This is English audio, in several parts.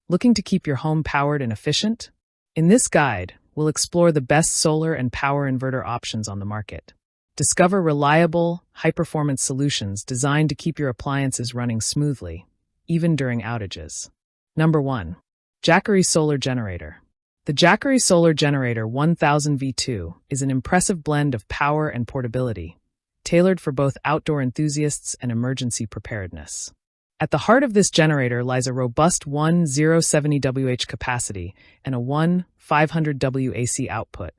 Looking to keep your home powered and efficient? In this guide, we'll explore the best solar and power inverter options on the market. Discover reliable, high-performance solutions designed to keep your appliances running smoothly, even during outages. Number 1. Jackery Solar Generator. The Jackery Solar Generator 1000 V2 is an impressive blend of power and portability, tailored for both outdoor enthusiasts and emergency preparedness. At the heart of this generator lies a robust 1070 WH capacity and a 1500 W AC output,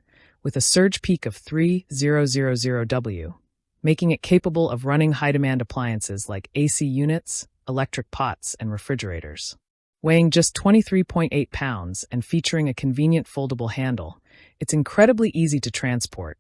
with a surge peak of 3000 W, making it capable of running high-demand appliances like AC units, electric pots, and refrigerators. Weighing just 23.8 pounds and featuring a convenient foldable handle, it's incredibly easy to transport,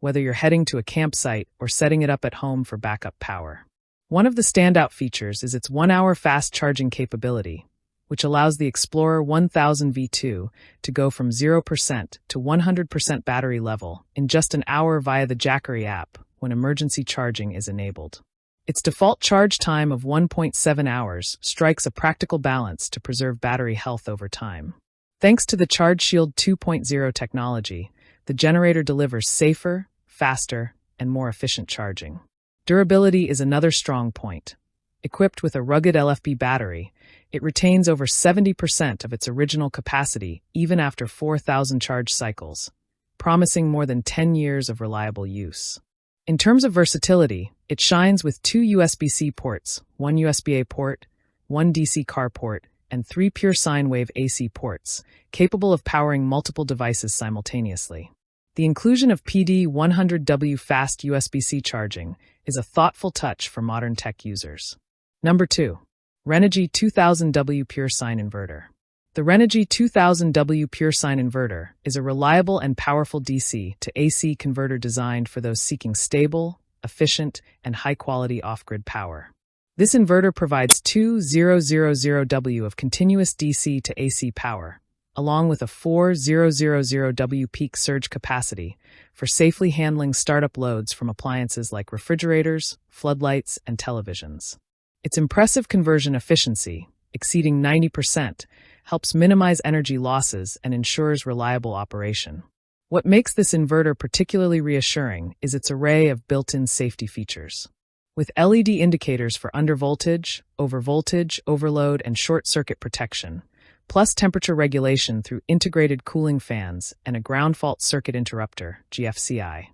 whether you're heading to a campsite or setting it up at home for backup power. One of the standout features is its 1-hour fast charging capability, which allows the Explorer 1000 V2 to go from 0% to 100% battery level in just an hour via the Jackery app when emergency charging is enabled. Its default charge time of 1.7 hours strikes a practical balance to preserve battery health over time. Thanks to the Charge Shield 2.0 technology, the generator delivers safer, faster, and more efficient charging. Durability is another strong point. Equipped with a rugged LFP battery, it retains over 70% of its original capacity even after 4,000 charge cycles, promising more than 10 years of reliable use. In terms of versatility, it shines with 2 USB-C ports, 1 USB-A port, 1 DC car port, and 3 pure sine wave AC ports, capable of powering multiple devices simultaneously. The inclusion of PD100W fast USB-C charging is a thoughtful touch for modern tech users. Number 2. Renogy 2000W Pure Sine Inverter. The Renogy 2000W Pure Sine Inverter is a reliable and powerful DC to AC converter designed for those seeking stable, efficient, and high-quality off-grid power. This inverter provides 2000W of continuous DC to AC power, along with a 4000W peak surge capacity for safely handling startup loads from appliances like refrigerators, floodlights, and televisions. Its impressive conversion efficiency, exceeding 90%, helps minimize energy losses and ensures reliable operation. What makes this inverter particularly reassuring is its array of built-in safety features. With LED indicators for undervoltage, overvoltage, overload, and short-circuit protection, plus temperature regulation through integrated cooling fans and a ground fault circuit interrupter, GFCI.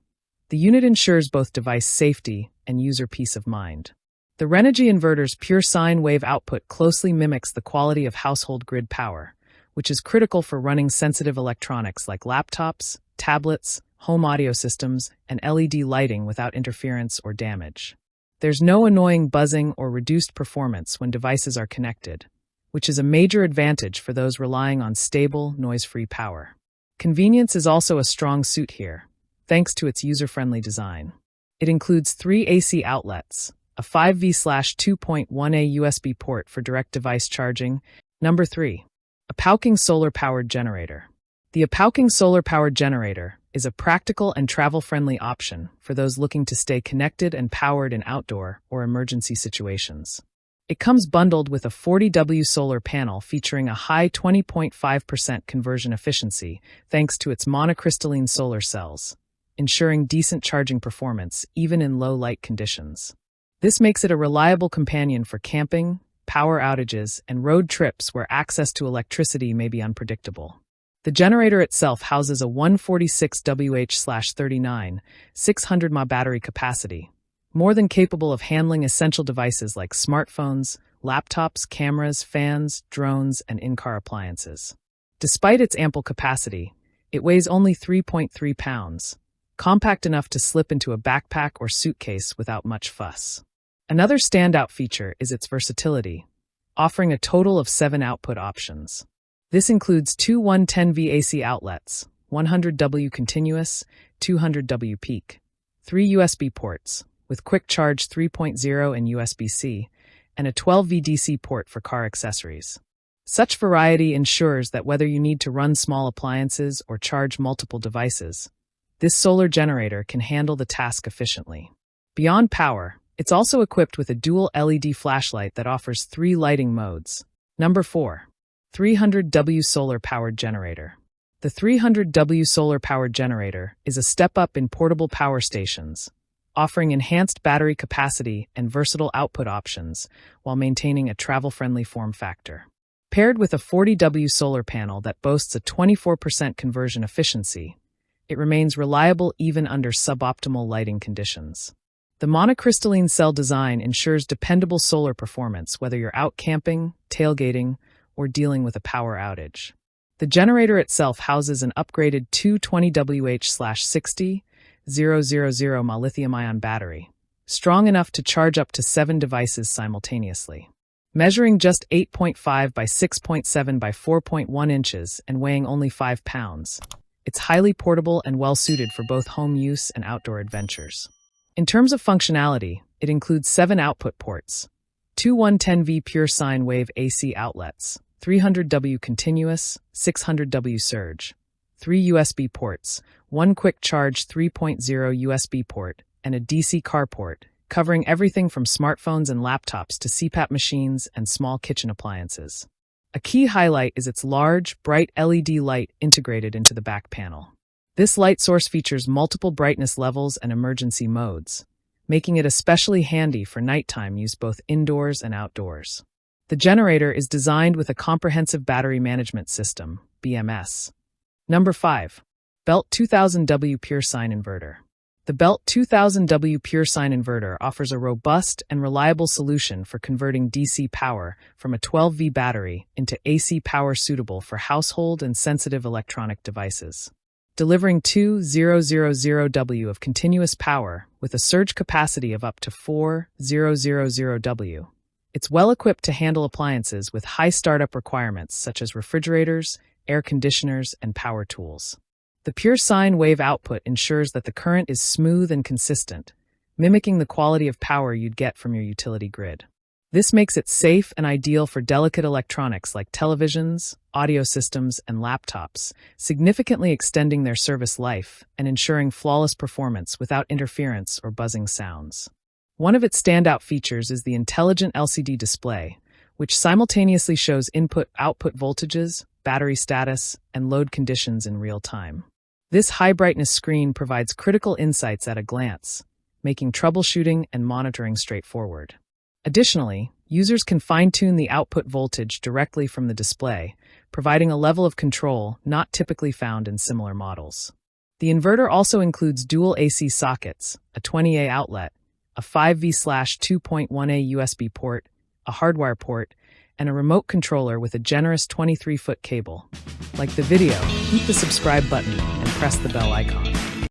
The unit ensures both device safety and user peace of mind. The Renogy inverter's pure sine wave output closely mimics the quality of household grid power, which is critical for running sensitive electronics like laptops, tablets, home audio systems, and LED lighting without interference or damage. There's no annoying buzzing or reduced performance when devices are connected, which is a major advantage for those relying on stable, noise-free power. Convenience is also a strong suit here, thanks to its user-friendly design. It includes 3 AC outlets, a 5V/2.1A USB port for direct device charging. Number 3. Apowking Solar-Powered Generator. The Apowking Solar-Powered Generator is a practical and travel-friendly option for those looking to stay connected and powered in outdoor or emergency situations. It comes bundled with a 40W solar panel featuring a high 20.5% conversion efficiency thanks to its monocrystalline solar cells, ensuring decent charging performance even in low light conditions. This makes it a reliable companion for camping, power outages, and road trips where access to electricity may be unpredictable. The generator itself houses a 146WH/39 600 mAh battery capacity, more than capable of handling essential devices like smartphones, laptops, cameras, fans, drones, and in-car appliances. Despite its ample capacity, it weighs only 3.3 pounds, compact enough to slip into a backpack or suitcase without much fuss. Another standout feature is its versatility, offering a total of 7 output options. This includes 2 110V AC outlets, 100W continuous, 200W peak, 3 USB ports, with Quick Charge 3.0 and USB-C, and a 12V DC port for car accessories. Such variety ensures that whether you need to run small appliances or charge multiple devices, this solar generator can handle the task efficiently. Beyond power, it's also equipped with a dual LED flashlight that offers 3 lighting modes. Number 4. 300W solar-powered generator. The 300W solar-powered generator is a step up in portable power stations, offering enhanced battery capacity and versatile output options while maintaining a travel-friendly form factor. Paired with a 40W solar panel that boasts a 24% conversion efficiency, it remains reliable even under suboptimal lighting conditions. The monocrystalline cell design ensures dependable solar performance whether you're out camping, tailgating, or dealing with a power outage. The generator itself houses an upgraded 220Wh/60 000 lithium-ion battery, strong enough to charge up to 7 devices simultaneously. Measuring just 8.5 by 6.7 by 4.1 inches and weighing only 5 pounds, it's highly portable and well-suited for both home use and outdoor adventures. In terms of functionality, it includes 7 output ports, 2 110V pure sine wave AC outlets, 300W continuous, 600W surge, 3 USB ports, 1 quick charge 3.0 USB port, and a DC car port, covering everything from smartphones and laptops to CPAP machines and small kitchen appliances. A key highlight is its large, bright LED light integrated into the back panel. This light source features multiple brightness levels and emergency modes, making it especially handy for nighttime use both indoors and outdoors. The generator is designed with a comprehensive battery management system, BMS. Number 5. Belttt 2000W Pure Sine Inverter. The Belttt 2000W Pure Sine Inverter offers a robust and reliable solution for converting DC power from a 12V battery into AC power suitable for household and sensitive electronic devices. Delivering 2000W of continuous power with a surge capacity of up to 4000W. It's well-equipped to handle appliances with high startup requirements such as refrigerators, air conditioners, and power tools. The pure sine wave output ensures that the current is smooth and consistent, mimicking the quality of power you'd get from your utility grid. This makes it safe and ideal for delicate electronics like televisions, audio systems, and laptops, significantly extending their service life and ensuring flawless performance without interference or buzzing sounds. One of its standout features is the intelligent LCD display, which simultaneously shows input-output voltages, battery status, and load conditions in real time. This high-brightness screen provides critical insights at a glance, making troubleshooting and monitoring straightforward. Additionally, users can fine-tune the output voltage directly from the display, providing a level of control not typically found in similar models. The inverter also includes dual AC sockets, a 20A outlet, a 5V/2.1A USB port, a hardwire port, and a remote controller with a generous 23-foot cable. Like the video, hit the subscribe button and press the bell icon.